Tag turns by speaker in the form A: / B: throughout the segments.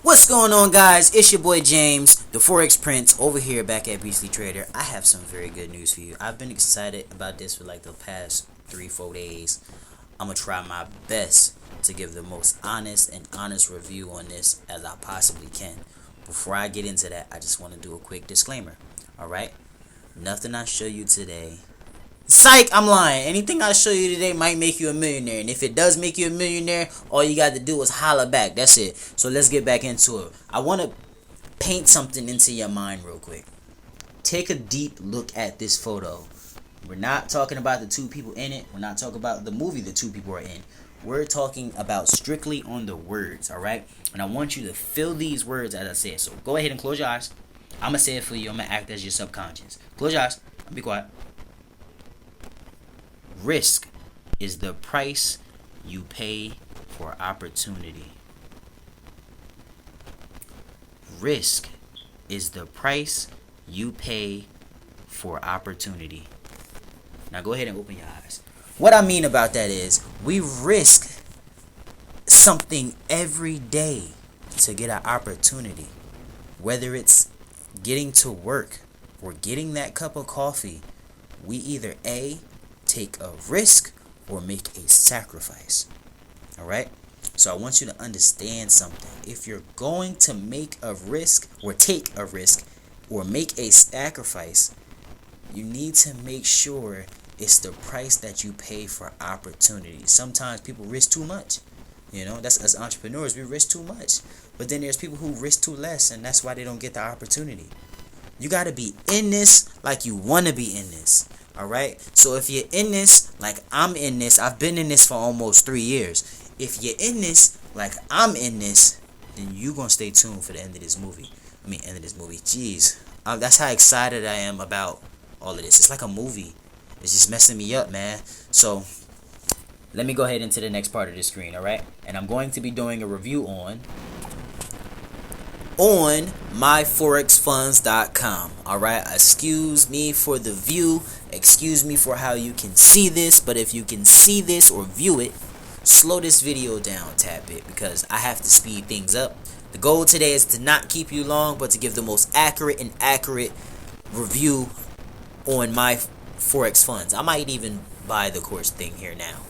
A: What's going on, guys? It's your boy James, the Forex Prince, over here back at Beastly Trader. I have some very good news for you. I've been excited about this for like the past 3-4 days. I'm gonna try my best to give the most honest review on this as I possibly can. Before I get into that, I just want to do a quick disclaimer. Alright? Nothing I show you today, psych, I'm lying. Anything I show you today might make you a millionaire. And if it does make you a millionaire, all you got to do is holler back. That's it. So let's get back into it. I want to paint something into your mind real quick. Take a deep look at this photo. We're not talking about the two people in it. We're not talking about the movie the two people are in. We're talking about strictly on the words, alright? And I want you to fill these words as I said. So go ahead and close your eyes. I'm going to say it for you. I'm going to act as your subconscious. Close your eyes. Be quiet. Risk is the price you pay for opportunity. Risk is the price you pay for opportunity. Now go ahead and open your eyes. What I mean about that is we risk something every day to get an opportunity. Whether it's getting to work or getting that cup of coffee, we either A, take a risk or make a sacrifice. Alright? So I want you to understand something. If you're going to make a risk or take a risk or make a sacrifice, you need to make sure it's the price that you pay for opportunity. Sometimes people risk too much. You know, that's as entrepreneurs, we risk too much. But then there's people who risk too less, and that's why they don't get the opportunity. You got to be in this like you want to be in this. Alright, so if you're in this like I'm in this, I've been in this for almost 3 years. If you're in this like I'm in this, then you're going to stay tuned for the end of this movie. Jeez, that's how excited I am about all of this. It's like a movie. It's just messing me up, man. So let me go ahead into the next part of the screen, alright? And I'm going to be doing a review on MyForexFunds.com. Alright, excuse me for the view, excuse me for how you can see this, but if you can see this or view it, slow this video down a tad bit because I have to speed things up. The goal today is to not keep you long, but to give the most accurate review on My Forex Funds. I might even buy the course thing here now.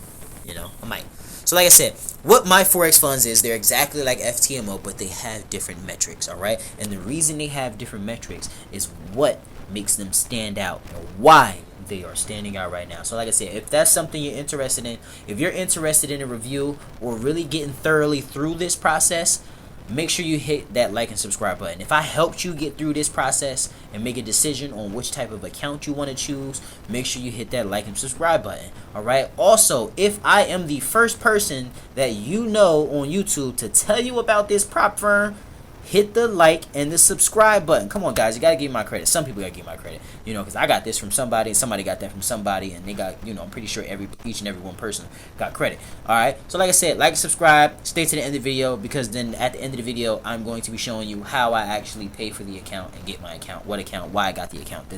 A: You know, I might. So like I said, what My Forex Funds is, they're exactly like FTMO, but they have different metrics, alright? And the reason they have different metrics is what makes them stand out and why they are standing out right now. So like I said, if that's something you're interested in, if you're interested in a review or really getting thoroughly through this process, make sure you hit that like and subscribe button. If I helped you get through this process and make a decision on which type of account you want to choose, make sure you hit that like and subscribe button. Alright, also, if I am the first person that you know on YouTube to tell you about this prop firm, hit the like and the subscribe button. Come on, guys, you gotta give me my credit. Some people gotta give me my credit, you know, because I got this from somebody and somebody got that from somebody, and they got, you know, I'm pretty sure each and every one person got credit. Alright, so like I said, like and subscribe, stay to the end of the video, because then at the end of the video I'm going to be showing you how I actually pay for the account and get my account, what account, why I got the account.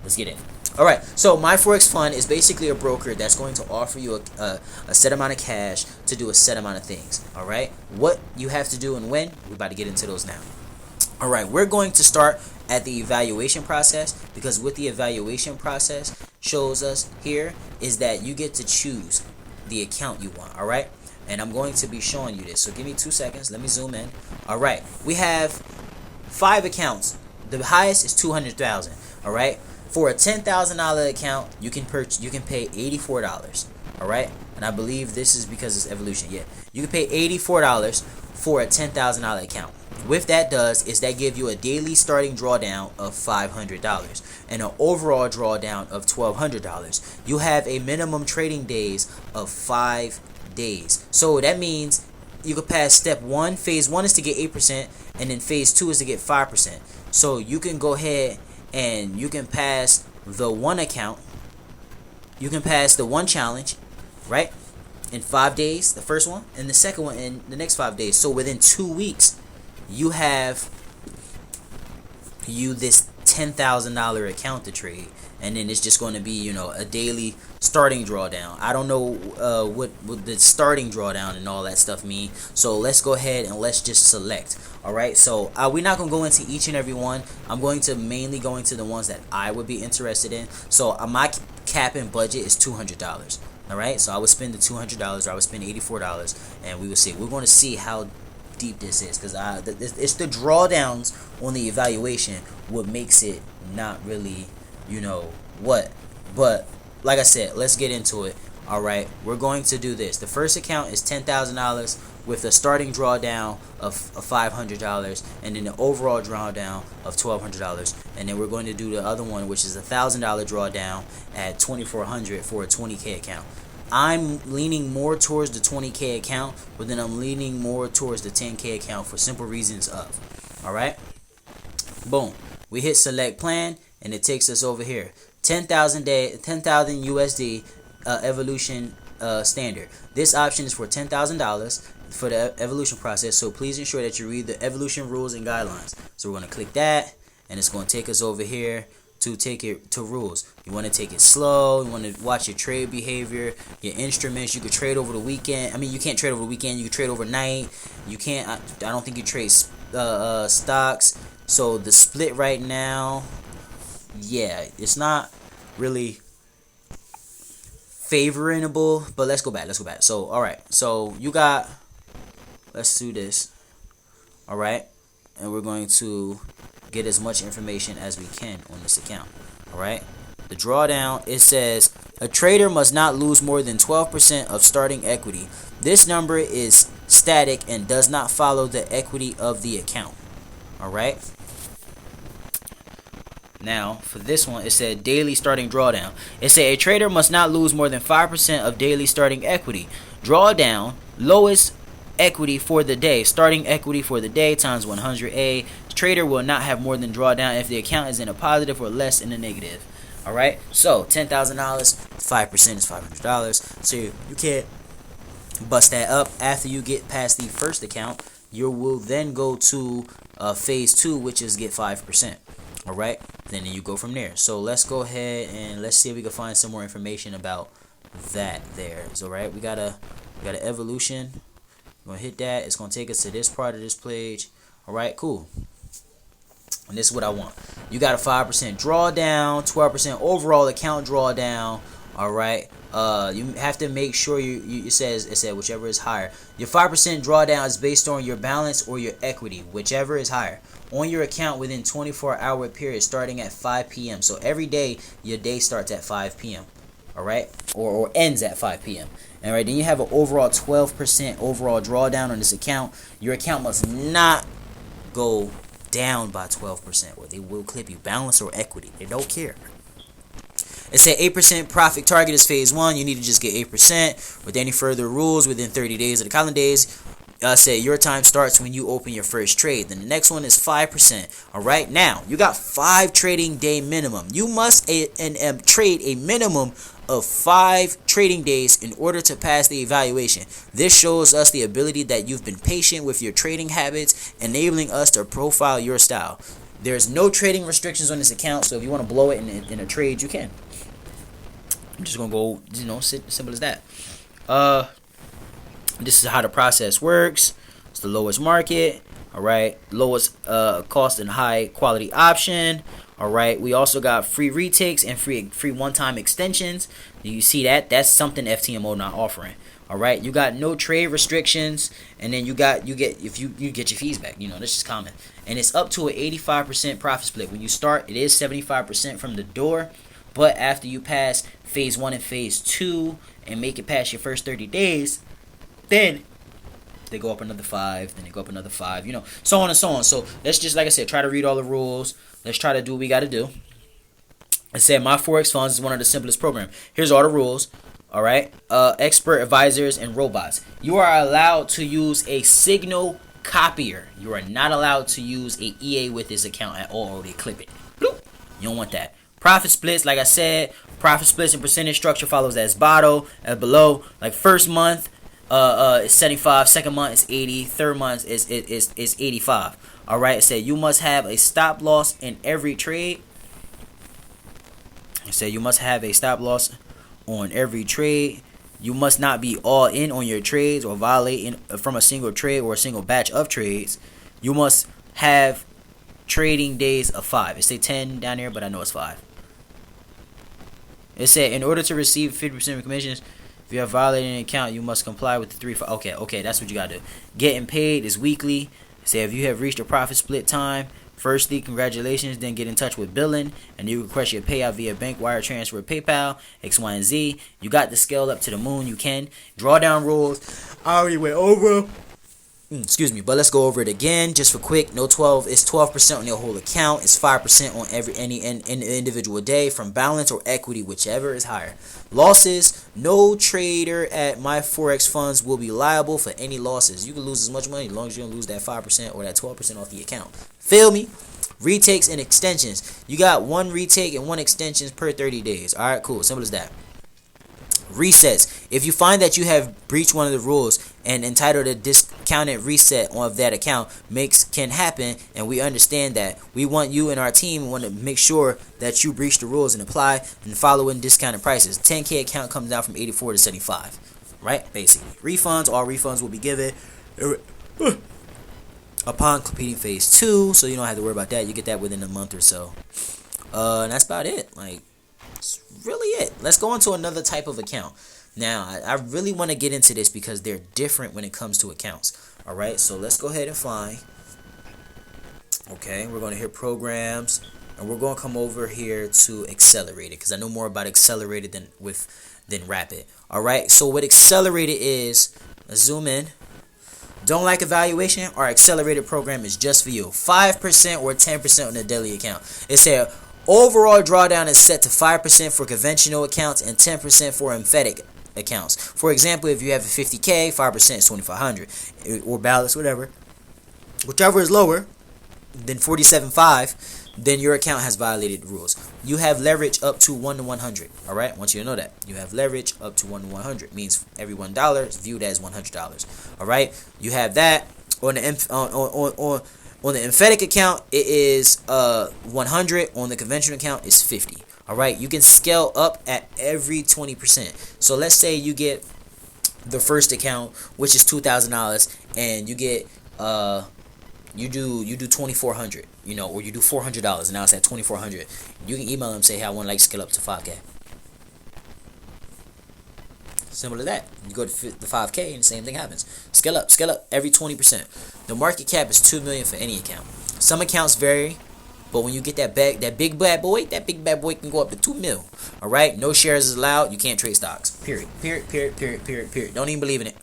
A: Let's get in. Alright, so My Forex Fund is basically a broker that's going to offer you a set amount of cash to do a set amount of things. Alright, what you have to do and when, we're about to get into those now. Alright, we're going to start at the evaluation process, because what the evaluation process shows us here is that you get to choose the account you want. Alright, and I'm going to be showing you this, so give me 2 seconds. Let me zoom in. Alright, we have 5 accounts. The highest is 200,000. Alright, for a $10,000 account, you can pay $84. Alright, and I believe this is because it's evolution. Yeah, you can pay $84 for a $10,000 account. What that does is that give you a daily starting drawdown of $500 and an overall drawdown of $1,200. You have a minimum trading days of 5 days. So that means you could pass step 1. Phase 1 is to get 8%, and then phase 2 is to get 5%. So you can go ahead and you can pass the one account, you can pass the one challenge, right, in 5 days, the first one, and the second one in the next 5 days. So within 2 weeks, you have this $10,000 account to trade, and then it's just going to be, you know, a daily starting drawdown. I don't know what the starting drawdown and all that stuff mean, so let's go ahead and let's just select. All right, so we're not going to go into each and every one. I'm going to mainly go into the ones that I would be interested in. So my cap and budget is $200. All right, so I would spend the $200, or I would spend $84, and we will see. We're going to see how deep this is, because it's the drawdowns on the evaluation what makes it not really, you know what. But like I said, let's get into it. All right, we're going to do this. The first account is $10,000 with a starting drawdown of $500, and then the overall drawdown of $1,200, and then we're going to do the other one, which is a $1,000 drawdown at $2,400 for a 20K account. I'm leaning more towards the 20K account, but then I'm leaning more towards the 10K account for simple reasons of. All right, boom, we hit select plan, and it takes us over here. 10,000 USD evolution standard. This option is for $10,000 for the evolution process, so please ensure that you read the evolution rules and guidelines. So we're going to click that, and it's going to take us over here to take it to rules. You want to take it slow. You want to watch your trade behavior, your instruments. You could trade over the weekend. I mean, you can't trade over the weekend. You can trade overnight. You can't. I don't think you trade stocks. So the split right now, yeah, it's not really favorable. But let's go back. So all right. So you got. Let's do this. All right, and we're going to get as much information as we can on this account. All right, the drawdown, it says a trader must not lose more than 12% of starting equity. This number is static and does not follow the equity of the account. All right, now for this one, it said daily starting drawdown. It said a trader must not lose more than 5% of daily starting equity. Drawdown, lowest equity for the day. Starting equity for the day times 100A. Trader will not have more than drawdown if the account is in a positive or less in a negative. All right, so $10,000, 5% is $500. So you can't bust that up. After you get past the first account, you will then go to phase 2, which is get 5%. All right, then you go from there. So let's go ahead and let's see if we can find some more information about that there. So right, we got an evolution. We're gonna hit that. It's gonna take us to this part of this page. All right, cool. And this is what I want. You got a 5% drawdown, 12% overall account drawdown. All right. You have to make sure it said whichever is higher. Your 5% drawdown is based on your balance or your equity, whichever is higher, on your account within 24-hour period starting at 5 p.m. So every day your day starts at 5 p.m. All right, or ends at 5 p.m. All right, then you have an overall 12% overall drawdown on this account. Your account must not go down by 12%, or they will clip you, balance or equity. They don't care. It said 8% profit target is phase 1. You need to just get 8%. With any further rules within 30 days of the calendar days, say your time starts when you open your first trade. Then the next one is 5%. All right, now you got 5 trading day minimum. You must trade a minimum of 5 trading days in order to pass the evaluation. This shows us the ability that you've been patient with your trading habits, enabling us to profile your style. There's no trading restrictions on this account, so if you want to blow it in a trade, you can. I'm just gonna go, simple as that. This is how the process works. It's the lowest market. All right, lowest cost and high quality option. All right, we also got free retakes and free one-time extensions. You see that? That's something FTMO not offering. All right, you got no trade restrictions, and then you get if you get your fees back. That's just common. And it's up to an 85% profit split. When you start, it is 75% from the door, but after you pass phase 1 and phase 2 and make it past your first 30 days, then they go up another 5, then they go up another 5, so on and so on. So let's just, like I said, try to read all the rules. Let's try to do what we got to do. It said My Forex Funds is one of the simplest programs. Here's all the rules. All right. Expert advisors and robots. You are allowed to use a signal copier. You are not allowed to use a EA with this account at all, or they clip it. Bloop. You don't want that. Profit splits, like I said, profit splits and percentage structure follows as below. Like first month, is 75. Second month is 80. Third month is 85. All right. It said you must have a stop loss in every trade. Say you must have a stop loss on every trade. You must not be all in on your trades or violate from a single trade or a single batch of trades. You must have trading days of 5. It say 10 down here, but I know it's 5. It said in order to receive 50% of commissions, if you have violated an account, you must comply with the 3. Okay, that's what you gotta do. Getting paid is weekly. Say if you have reached a profit split time, firstly, congratulations. Then get in touch with billing, and you request your payout via bank wire transfer, PayPal, X, Y, and Z. You got the scale up to the moon. You can drawdown rules. I already went over. Excuse me, but let's go over it again just for quick. No 12. It's 12% on your whole account. It's 5% on any individual day from balance or equity, whichever is higher. Losses: no trader at My Forex Funds will be liable for any losses. You can lose as much money as long as you don't lose that 5% or that 12% off the account. Feel me? Retakes and extensions. You got one retake and one extensions per 30 days. All right, cool. Simple as that. Resets: if you find that you have breached one of the rules and entitled a discounted reset of that account can happen, and we understand that. We want you and our team want to make sure that you breach the rules and apply and follow in discounted prices. 10K account comes down from 84 to 75, right? Basically, refunds. All refunds will be given upon completing phase 2, so you don't have to worry about that. You get that within a month or so. And that's about it. Like, that's really it. Let's go into another type of account. Now, I really want to get into this because they're different when it comes to accounts. All right, so let's go ahead and find. Okay, we're going to hit programs, and we're going to come over here to accelerated because I know more about accelerated than rapid. All right, so what accelerated is, let's zoom in. Don't like evaluation? Our accelerated program is just for you. 5% or 10% on the daily account. It said overall drawdown is set to 5% for conventional accounts and 10% for emphatic accounts. For example, if you have a 50K, 5% is 2,500, or balance, whatever. Whichever is lower than 47.5, then your account has violated the rules. You have leverage up to 1 to 100. All right, I want you to know that you have leverage up to 1 to 100. Means every $1 is viewed as $100. All right, you have that on the on the emphatic account. It is 100. On the conventional account, it's 50. All right, you can scale up at every 20%. So let's say you get the first account, which is $2,000, and you get you do 2,400, or you do $400, and now it's at 2,400. You can email them and say, hey, I want to scale up to 5K. Simple as that. You go to the 5K and the same thing happens. Scale up every 20%. The market cap is $2 million for any account. Some accounts vary, but when you get that big bad boy can go up to $2 million. All right, no shares is allowed. You can't trade stocks. Period. Don't even believe in it.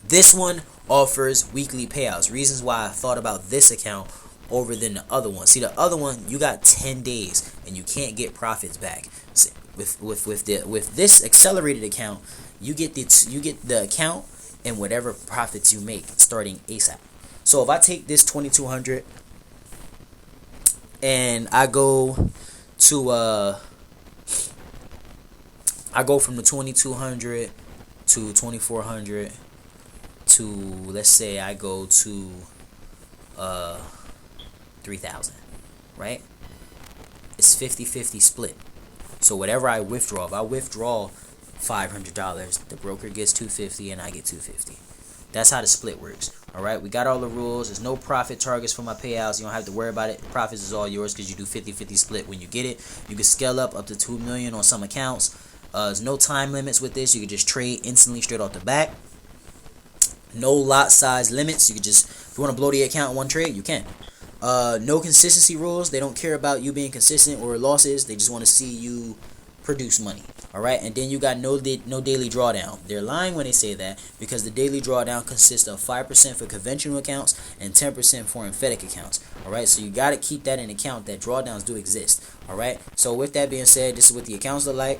A: This one offers weekly payouts. Reasons why I thought about this account over than the other one. See, the other one, you got 10 days and you can't get profits back. With this accelerated account, you get the account and whatever profits you make starting ASAP. So if I take this 2,200 and I go from the 2,200 to 2,400 to, let's say I go to 3,000, right? It's 50-50 split. So whatever I withdraw, if I withdraw $500, the broker gets $250 and I get $250. That's how the split works. All right, we got all the rules. There's no profit targets for my payouts. You don't have to worry about it. Profits is all yours because you do 50-50 split when you get it. You can scale up to $2 million on some accounts. There's no time limits with this. You can just trade instantly straight off the bat. No lot size limits. You can just, if you want to blow the account in one trade, you can. No consistency rules. They don't care about you being consistent or losses. They just want to see you produce money. All right, and then you got no daily drawdown. They're lying when they say that because the daily drawdown consists of 5% for conventional accounts and 10% for emphatic accounts. All right, so you got to keep that in account that drawdowns do exist. All right, so with that being said, this is what the accounts look like.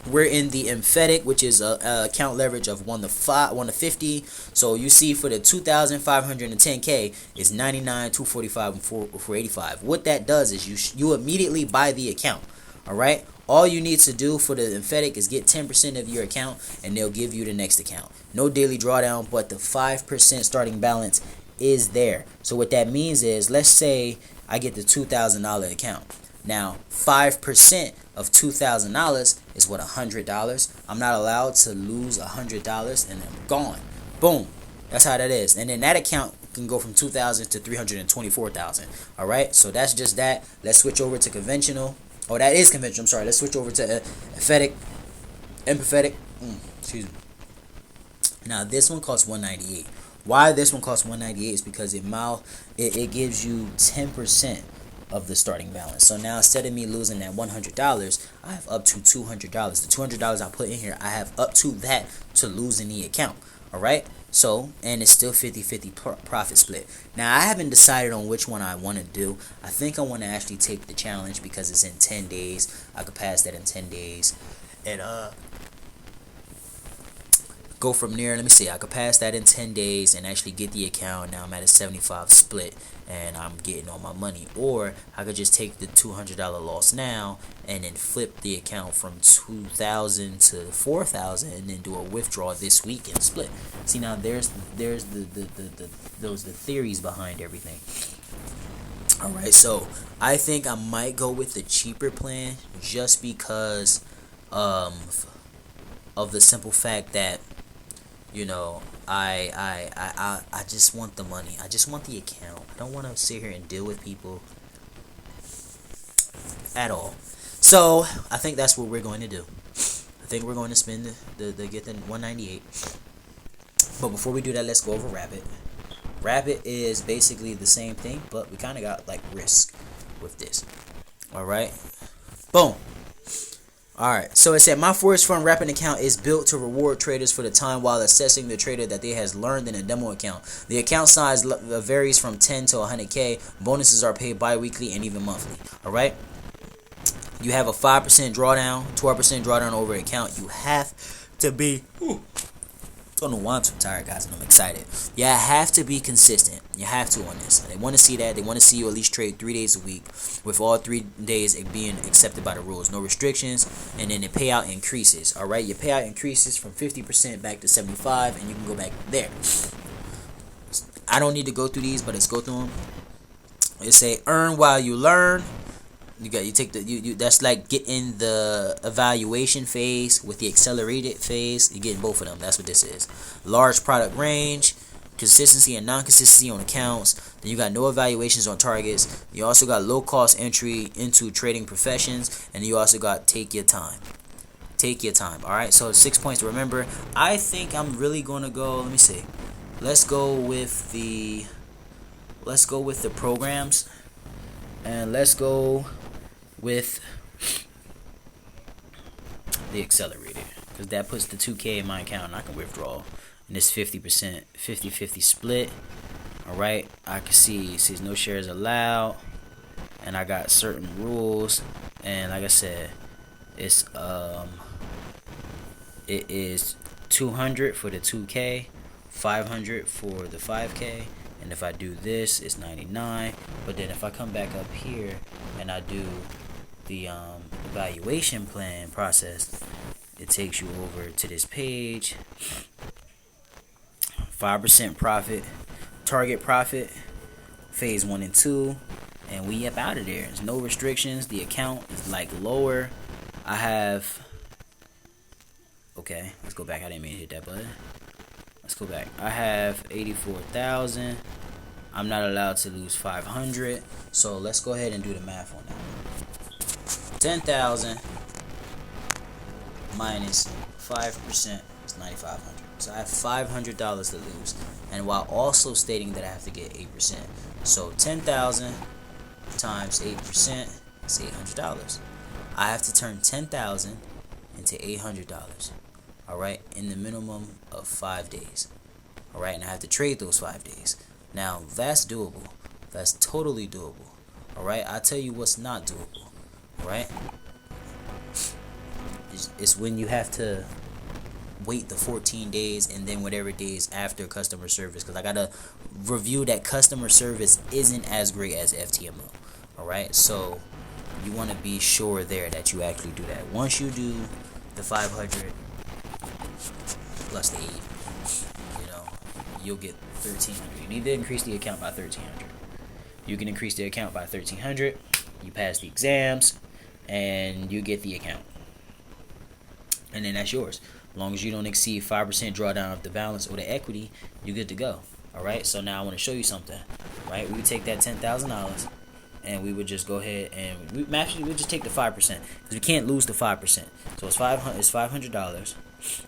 A: We're in the emphatic, which is a account leverage of 1 to 50. So you see for the 2,510K is 99, 245, and 485. What that does is you immediately buy the account. All right. All you need to do for the emphatic is get 10% of your account, and they'll give you the next account. No daily drawdown, but the 5% starting balance is there. So what that means is, let's say I get the $2,000 account. Now 5% of $2,000 is what, $100. I'm not allowed to lose $100, and I'm gone. Boom. That's how that is. And then that account can go from 2,000 to 324,000. All right. So that's just that. Let's switch over to conventional. Oh, that is conventional. I'm sorry. Let's switch over to empathetic. Excuse me. Now this one costs $198. Why this one costs $198 is because it gives you 10% of the starting balance. So now instead of me losing that $100, I have up to $200. The $200 I put in here, I have up to that to lose in the account. All right. So, and it's still 50-50 profit split. Now I haven't decided on which one I want to do. I think I want to actually take the challenge because it's in 10 days. I could pass that in 10 days, and go from there. Let me see. I could pass that in 10 days and actually get the account. Now I'm at a 75 split and I'm getting all my money. Or I could just take the $200 loss now and then flip the account from 2,000 to 4,000 and then do a withdrawal this week and split. See, now there's the theories behind everything. All right, so I think I might go with the cheaper plan just because of the simple fact that, you know, I just want the money. I just want the account. I don't want to sit here and deal with people at all. So I think that's what we're going to do. I think we're going to spend the get the 198. But before we do that, let's go over Rapid. Rapid is basically the same thing, but we kind of got like risk with this. All right, boom. Alright, so it said My Forex Fund Rapid account is built to reward traders for the time while assessing the trader that they has learned in a demo account. The account size varies from 10 to 100K. Bonuses are paid bi-weekly and even monthly. Alright, you have a 5% drawdown, 12% drawdown over account. You have to be... I don't know why I'm so tired, guys, and I'm excited. You have to be consistent. You have to on this. They want to see that. They want to see you at least trade 3 days a week, with all 3 days being accepted by the rules. No restrictions, and then the payout increases. All right, your payout increases from 50% back to 75%, and you can go back there. I don't need to go through these, but let's go through them. It say earn while you learn. You take the that's like getting the evaluation phase with the accelerated phase. You're getting both of them. That's what this is. Large product range, consistency and non-consistency on accounts. Then you got no evaluations on targets. You also got low cost entry into trading professions, and you also got take your time. Take your time. All right. So 6 points to remember. I think I'm really gonna go. Let me see. Let's go with the programs, and let's go with the accelerated, because that puts the 2K in my account and I can withdraw. And this 50%, 50-50 split. Alright, I can see it says no shares allowed, and I got certain rules. And like I said, it's it is 200 for the 2K, 500 for the 5K. And if I do this, it's 99. But then if I come back up here and I do the evaluation plan process, it takes you over to this page. 5% profit, target profit, phase 1 and 2, and we up out of there. There's no restrictions. The account is like lower. I have, okay, let's go back. I didn't mean to hit that button. Let's go back. I have 84,000. I'm not allowed to lose 500. So let's go ahead and do the math on that. 10,000 minus 5% is 9,500. So I have $500 to lose, and while also stating that I have to get 8%. So 10,000 times 8% is $800. I have to turn 10,000 into $800. All right, in the minimum of 5 days. All right, and I have to trade those 5 days. Now that's doable. That's totally doable. All right, I'll tell you what's not doable. All right, it's when you have to wait the 14 days and then whatever days after customer service, because I gotta review that customer service isn't as great as FTMO. All right, so you want to be sure there that you actually do that. Once you do the 500 plus the 8, you know, you'll get 1,300. You need to increase the account by 1,300. You can increase the account by 1,300, You pass the exams, and you get the account, and then that's yours. As long as you don't exceed 5% drawdown of the balance or the equity, you're good to go. All right. So now I want to show you something. Right. We would take that $10,000, and we would just go ahead and we just take the 5% because we can't lose the 5%. So it's $500.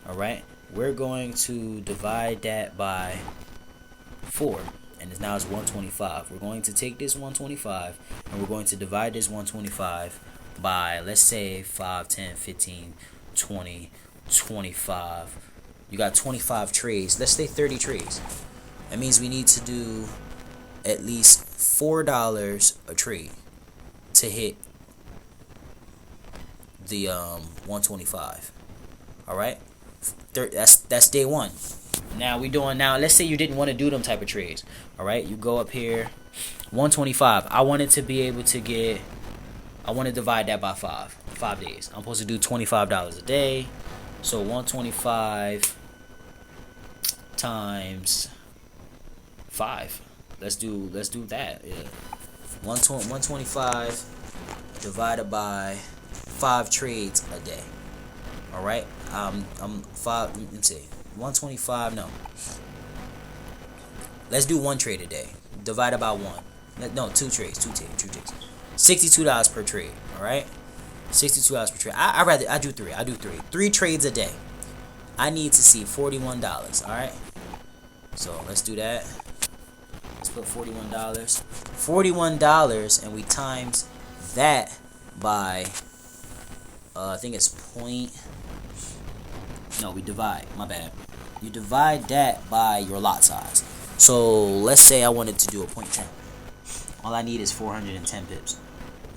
A: All right. We're going to divide that by 4, and now it's 125. We're going to take this 125, and we're going to divide this 125 by, let's say, 5, 10, 15, 20, 25. You got 25 trades. Let's say 30 trades. That means we need to do at least $4 a trade to hit the 125. All right, that's day one. Now let's say you didn't want to do them type of trades. All right, you go up here, 125. I want to divide that by 5 days. I'm supposed to do $25 a day. So 125 times 5. Let's do that. Yeah. 125 divided by 5 trades a day. All right. I'm 5. Let me see. 125. No. Let's do 1 trade a day. Divided by 1. No, 2 trades. 2 trades. $62 per trade. All right. $62 per trade. I do 3. 3 trades a day. I need to see $41. All right. So let's do that. Let's put $41. $41, and we times that by I think it's point. No, we divide. My bad. You divide that by your lot size. So let's say I wanted to do a 0.10. All I need is 410 pips,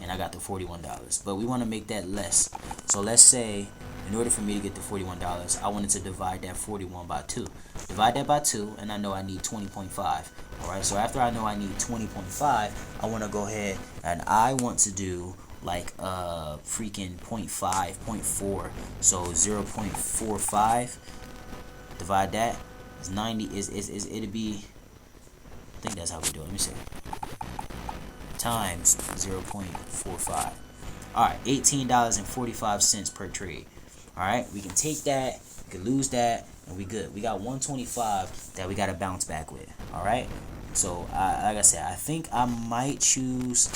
A: and I got the $41. But we want to make that less. So let's say, in order for me to get the $41, I wanted to divide that 41 by 2. Divide that by 2, and I know I need 20.5. Alright, so after I know I need 20.5, I want to go ahead and I want to do like freaking 0.5, 0.4. So 0.45. Divide that. It's 90. It'd be, I think that's how we do it. Let me see. Times 0.45. Alright, $18.45 per trade. Alright, we can take that, we can lose that, and we good. We got 125 that we got to bounce back with. Alright, so like I said, I think I might choose.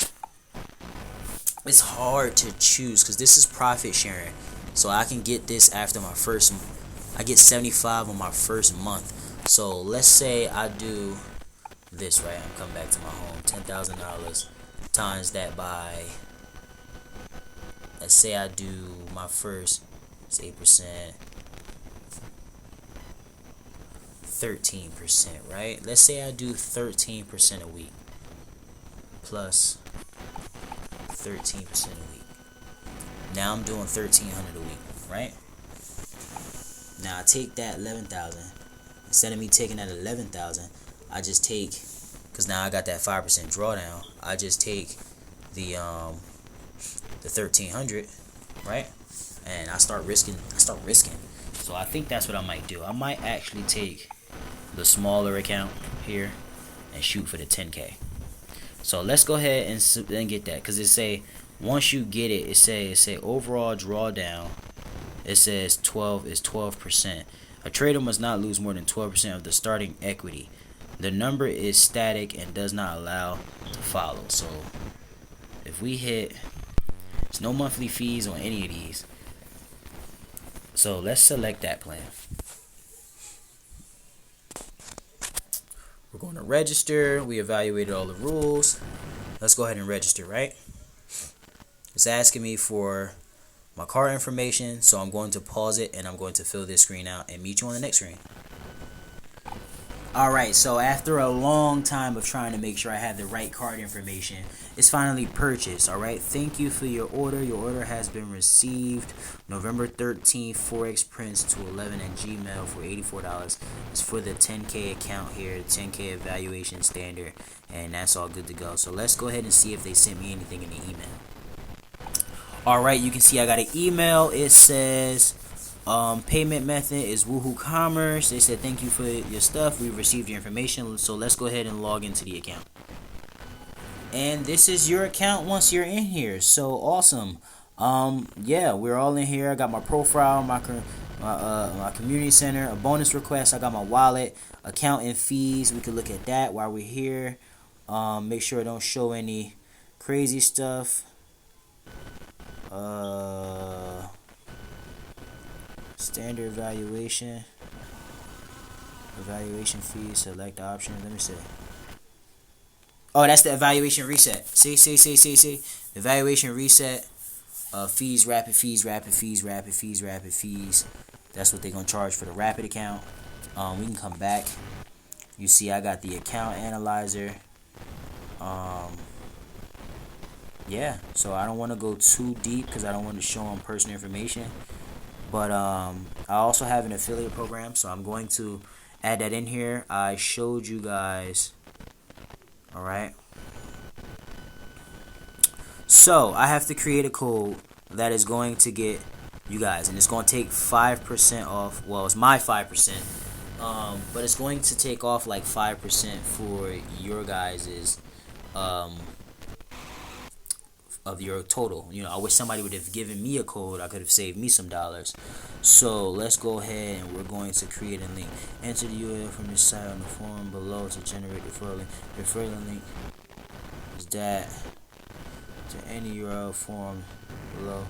A: It's hard to choose because this is profit sharing. So I can get this after my first, I get 75 on my first month. So let's say I do this, right? I'm coming back to my home. $10,000 times that by, let's say I do my first, it's 8%, 13%, right? Let's say I do 13% a week plus 13% a week. Now I'm doing $1,300 a week, right? Now I take that 11,000. Instead of me taking that 11,000, I just take, because now I got that 5% drawdown. I just take the 1,300, right? And I start risking. So I think that's what I might do. I might actually take the smaller account here and shoot for the 10K. So let's go ahead and get that, because it say once you get it, it say overall drawdown. It says 12%. A trader must not lose more than 12% of the starting equity. The number is static and does not allow to follow. So if we hit, there's no monthly fees on any of these. So let's select that plan. We're going to register. We evaluated all the rules. Let's go ahead and register, right? It's asking me for my card information, so I'm going to pause it and I'm going to fill this screen out and meet you on the next screen. Alright, so after a long time of trying to make sure I have the right card information, it's finally purchased. Alright, thank you for your order. Your order has been received November 13th, Forex Prince to 11 at Gmail for $84. It's for the 10K account here, 10K evaluation standard, and that's all good to go. So let's go ahead and see if they sent me anything in the email. Alright, you can see I got an email. It says payment method is Woohoo Commerce. They said thank you for your stuff. We've received your information. So let's go ahead and log into the account. And this is your account once you're in here. So awesome. Yeah, we're all in here. I got my profile, my community center, a bonus request. I got my wallet, account and fees. We could look at that while we're here. Make sure it don't show any crazy stuff. Standard evaluation fee. Select the option. Let me see. Oh, that's the evaluation reset. See. Evaluation reset. Fees, rapid fees. That's what they're gonna charge for the rapid account. We can come back. You see, I got the account analyzer. Yeah. So I don't want to go too deep because I don't want to show them personal information. But I also have an affiliate program, so I'm going to add that in here. I showed you guys. All right. So I have to create a code that is going to get you guys, and it's going to take 5% off. Well, it's my 5%, but it's going to take off like 5% for your guys's of your total. You know, I wish somebody would have given me a code. I could have saved me some dollars. So let's go ahead and we're going to create a link. Enter the URL from this site on the form below to generate the referral link. The referral link is that to any URL form below.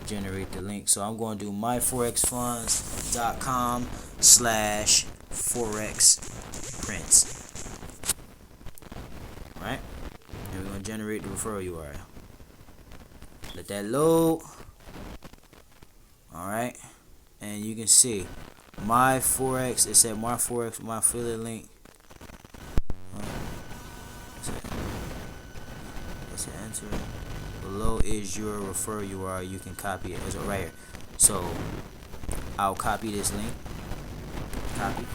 A: Generate the link. So I'm going to do myforexfunds.com/forexprints. Right? And we're going to generate the referral URL. Let that load. Alright. And you can see My Forex. It said My Forex, my affiliate link. Let's enter. Below is your referral URL. You can copy it. It's right here. So I'll copy this link. Copy.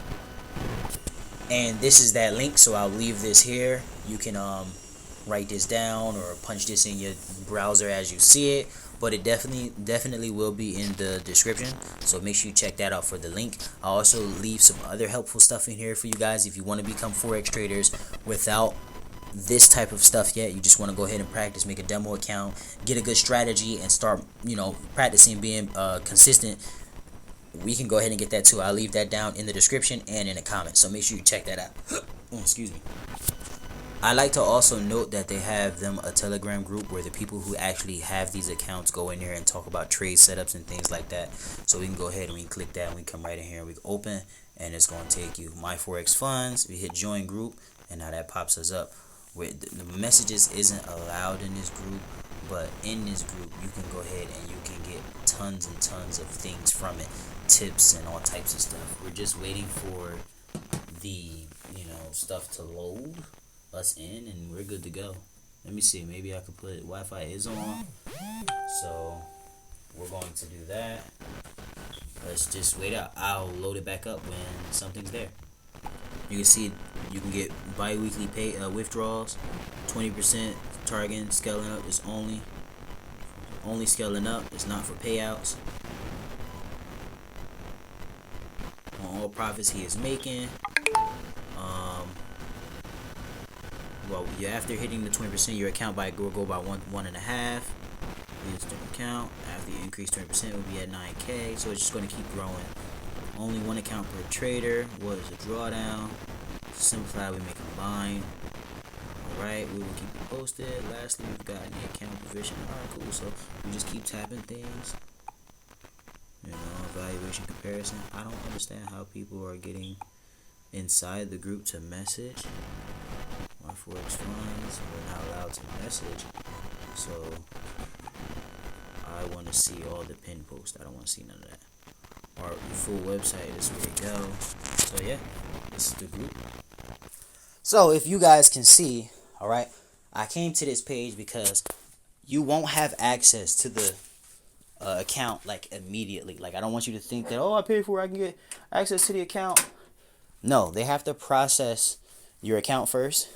A: And this is that link. So I'll leave this here. You can write this down or punch this in your browser as you see it, but it definitely will be in the description, so make sure you check that out for the link. I'll also leave some other helpful stuff in here for you guys if you want to become forex traders without this type of stuff yet. You just want to go ahead and practice, make a demo account, get a good strategy, and start, you know, practicing being consistent. We can go ahead and get that too. I'll leave that down in the description and in the comments, so make sure you check that out. Excuse me. I like to also note that they have them a Telegram group where the people who actually have these accounts go in there and talk about trade setups and things like that. So we can go ahead and we can click that and we come right in here and we can open, and it's going to take you My Forex Funds. We hit join group, and now that pops us up. Where the messages isn't allowed in this group, but in this group you can go ahead and you can get tons and tons of things from it, tips and all types of stuff. We're just waiting for the stuff to load us in, and we're good to go. Let me see, maybe I could put Wi-Fi is on, so we're going to do that. Let's just wait out. I'll load it back up when something's there. You can see you can get bi-weekly pay withdrawals, 20% targeting, scaling up. It's only scaling up. It's not for payouts. On all profits he is making. Well, after hitting the 20%, your account will go by 1.5. Instant account after you increase 20% will be at 9K. So it's just going to keep growing. Only one account per trader. What is a drawdown? Simplify, we make a combine. Alright, we will keep it posted. Lastly, we've got the account provision. Alright, cool. So we just keep tapping things. Evaluation comparison. I don't understand how people are getting inside the group to message. My Forex Funds, we're not allowed to message. So I want to see all the pin posts. I don't want to see none of that. Our full website is where to go. So yeah, this is the group. So if you guys can see, alright, I came to this page because you won't have access to the account like immediately. Like, I don't want you to think that, oh, I paid for it, I can get access to the account. No, they have to process your account first,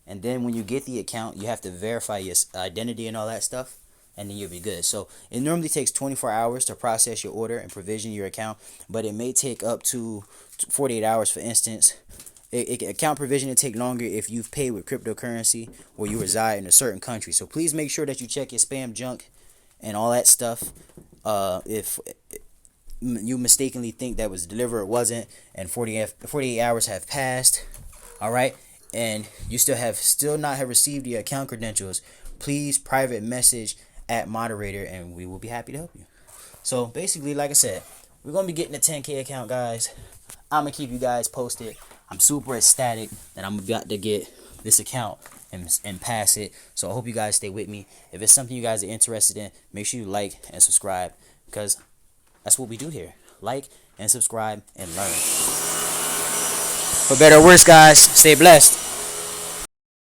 A: and then when you get the account, you have to verify your identity and all that stuff, and then you'll be good. So it normally takes 24 hours to process your order and provision your account, but it may take up to 48 hours. For instance, account provisioning take longer if you've paid with cryptocurrency or you reside in a certain country. So please make sure that you check your spam junk and all that stuff. If you mistakenly think that was delivered, it wasn't, and 48 hours have passed, all right, and you still not have received your account credentials, please private message at moderator and we will be happy to help you. So basically, like I said, we're gonna be getting a 10K account, guys. I'm gonna keep you guys posted. I'm super ecstatic that I'm about to get this account and pass it. So I hope you guys stay with me. If it's something you guys are interested in, make sure you like and subscribe, because that's what we do here. Like and subscribe and learn. For better or worse, guys, stay blessed.